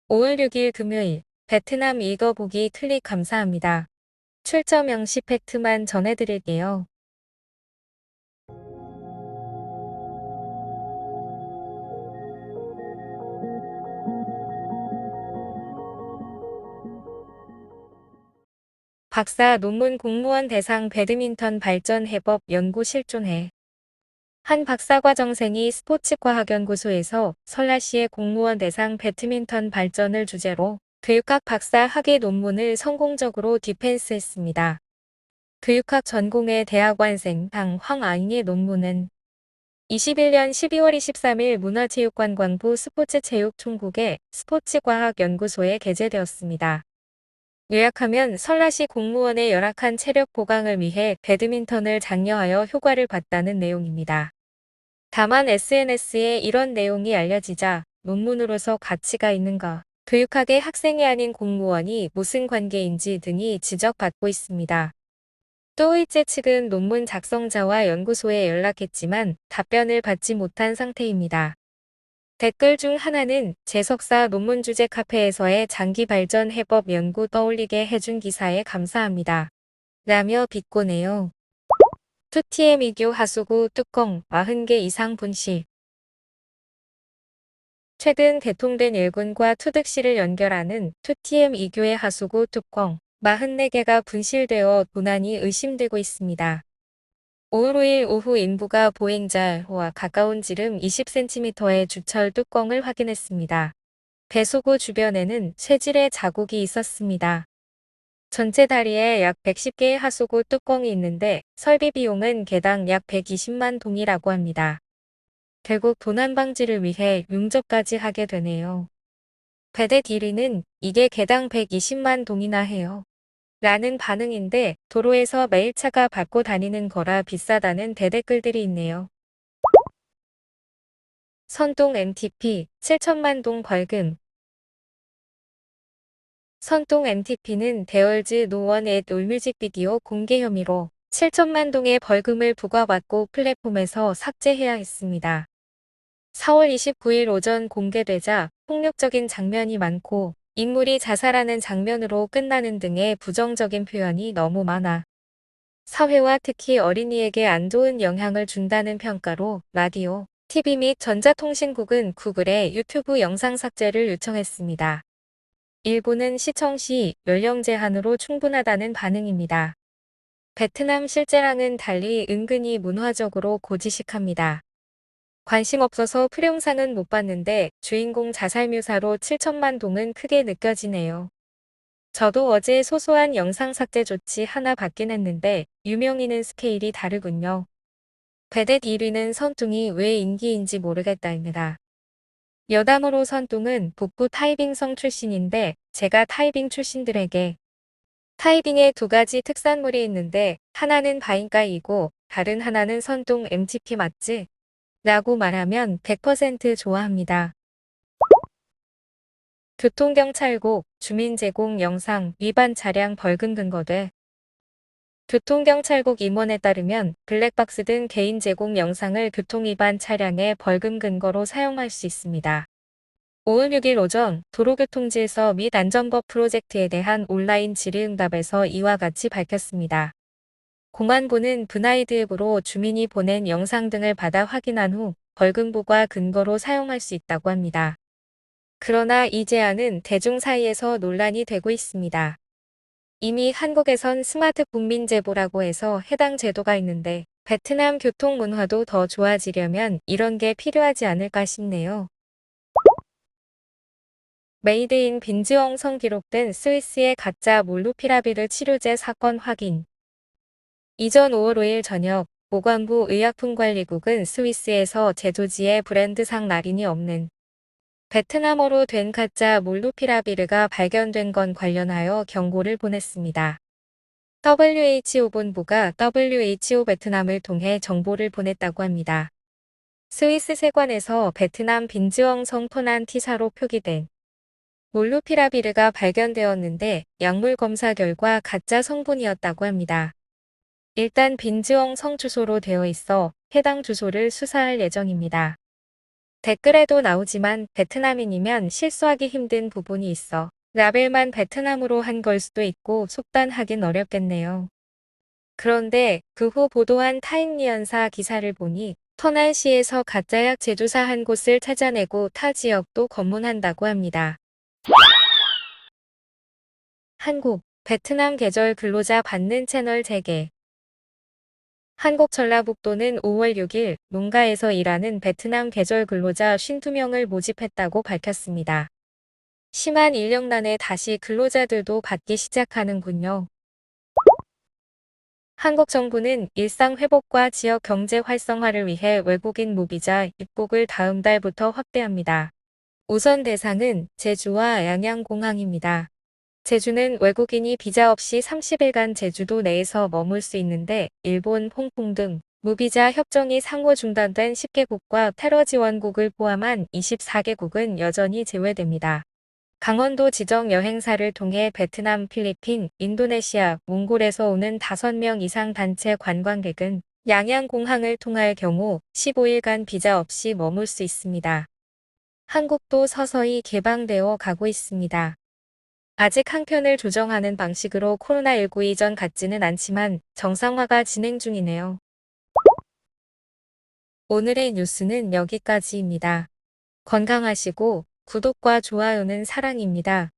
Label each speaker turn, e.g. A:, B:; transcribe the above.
A: 5월 6일 금요일 베트남 읽어보기 클릭 감사합니다. 출처 명시 팩트만 전해드릴게요. 박사 논문 공무원 대상 배드민턴 발전 해법 연구 실존해. 한 박사과정생이 스포츠과학연구소에서 설라시의 공무원 대상 배드민턴 발전을 주제로 교육학 박사 학위 논문을 성공적으로 디펜스했습니다. 교육학 전공의 대학원생 황아잉의 논문은 21년 12월 23일 문화체육관광부 스포츠체육총국의 스포츠과학연구소에 게재되었습니다. 요약하면 설라시 공무원의 열악한 체력 보강을 위해 배드민턴을 장려하여 효과를 봤다는 내용입니다. 다만 SNS에 이런 내용이 알려지자 논문으로서 가치가 있는가, 교육학의 학생이 아닌 공무원이 무슨 관계인지 등이 지적받고 있습니다. 또 의제 측은 논문 작성자와 연구소에 연락했지만 답변을 받지 못한 상태입니다. 댓글 중 하나는 제 석사 논문 주제 카페에서의 장기 발전 해법 연구 떠올리게 해준 기사에 감사합니다. 라며 비꼬네요. 2TM 이교 하수구 뚜껑 40개 이상 분실. 최근 개통된 일군과 투득실을 연결하는 2TM 이교의 하수구 뚜껑 44개가 분실되어 도난이 의심되고 있습니다. 5월 5일 오후 인부가 보행자와 가까운 지름 20cm의 주철 뚜껑을 확인했습니다. 배수구 주변에는 쇠질의 자국이 있었습니다. 전체 다리에 약 110개의 하수구 뚜껑이 있는데 설비 비용은 개당 약 120만 동이라고 합니다. 결국 도난 방지를 위해 융접까지 하게 되네요. 배대 1위는 이게 개당 120만 동이나 해요. 라는 반응인데 도로에서 매일 차가 밟고 다니는 거라 비싸다는 대댓글들이 있네요. 선동 MTP 7천만 동 벌금. 선동 MTP는 데얼즈 노원 앳 올뮤직비디오 공개 혐의로 7천만 동의 벌금을 부과받고 플랫폼에서 삭제해야 했습니다. 4월 29일 오전 공개되자 폭력적인 장면이 많고 인물이 자살하는 장면으로 끝나는 등의 부정적인 표현이 너무 많아 사회와 특히 어린이에게 안 좋은 영향을 준다는 평가로 라디오, TV 및 전자통신국은 구글에 유튜브 영상 삭제를 요청했습니다. 일부는 시청 시 연령 제한으로 충분하다는 반응입니다. 베트남 실제랑은 달리 은근히 문화적으로 고지식합니다. 관심 없어서 풀영상은 못 봤는데 주인공 자살 묘사로 7천만 동은 크게 느껴지네요. 저도 어제 소소한 영상 삭제 조치 하나 받긴 했는데 유명인은 스케일이 다르군요. 배댓 1위는 선뚱이 왜 인기인지 모르겠다입니다. 여담으로 선뚱은 북부 타이빙성 출신인데 제가 타이빙 출신들에게 타이빙에 두 가지 특산물이 있는데 하나는 바인가이고 다른 하나는 선뚱 MTP 맞지? 라고 말하면 100% 좋아합니다. 교통경찰국 주민 제공 영상 위반 차량 벌금 근거돼. 교통경찰국 임원에 따르면 블랙박스 등 개인 제공 영상을 교통위반 차량의 벌금 근거로 사용할 수 있습니다. 5월 6일 오전 도로교통질서 및 안전법 프로젝트에 대한 온라인 질의응답에서 이와 같이 밝혔습니다. 공안부는 브나이드 앱으로 주민이 보낸 영상 등을 받아 확인한 후 벌금 부과 근거로 사용할 수 있다고 합니다. 그러나 이 제안은 대중 사이에서 논란이 되고 있습니다. 이미 한국에선 스마트 국민제보라고 해서 해당 제도가 있는데 베트남 교통 문화도 더 좋아지려면 이런 게 필요하지 않을까 싶네요. 메이드인 빈즈엉성 기록된 스위스의 가짜 몰누피라비르 치료제 사건 확인. 이전 5월 5일 저녁 보건부 의약품관리국은 스위스에서 제조지의 브랜드상 날인이 없는 베트남어로 된 가짜 몰누피라비르가 발견된 건 관련하여 경고를 보냈습니다. WHO 본부가 WHO 베트남을 통해 정보를 보냈다고 합니다. 스위스 세관에서 베트남 빈즈엉성 토난 T사로 표기된 몰누피라비르가 발견되었는데 약물 검사 결과 가짜 성분이었다고 합니다. 일단 빈즈엉성 주소로 되어 있어 해당 주소를 수사할 예정입니다. 댓글에도 나오지만 베트남인이면 실수하기 힘든 부분이 있어 라벨만 베트남으로 한 걸 수도 있고 속단하긴 어렵겠네요. 그런데 그 후 보도한 타임리언사 기사를 보니 터난시에서 가짜약 제조사 한 곳을 찾아내고 타 지역도 검문한다고 합니다. 한국, 베트남 계절 근로자 받는 채널 재개. 한국 전라북도는 5월 6일 농가에서 일하는 베트남 계절 근로자 52명을 모집했다고 밝혔습니다. 심한 인력난에 다시 근로자들도 받기 시작하는군요. 한국 정부는 일상 회복과 지역 경제 활성화를 위해 외국인 무비자 입국을 다음 달부터 확대합니다. 우선 대상은 제주와 양양공항입니다. 제주는 외국인이 비자 없이 30일간 제주도 내에서 머물 수 있는데 일본, 홍콩 등 무비자 협정이 상호 중단된 10개국과 테러 지원국을 포함한 24개국은 여전히 제외됩니다. 강원도 지정 여행사를 통해 베트남, 필리핀, 인도네시아, 몽골에서 오는 5명 이상 단체 관광객은 양양공항을 통할 경우 15일간 비자 없이 머물 수 있습니다. 한국도 서서히 개방되어 가고 있습니다. 아직 항편을 조정하는 방식으로 코로나19 이전 같지는 않지만 정상화가 진행 중이네요. 오늘의 뉴스는 여기까지입니다. 건강하시고 구독과 좋아요는 사랑입니다.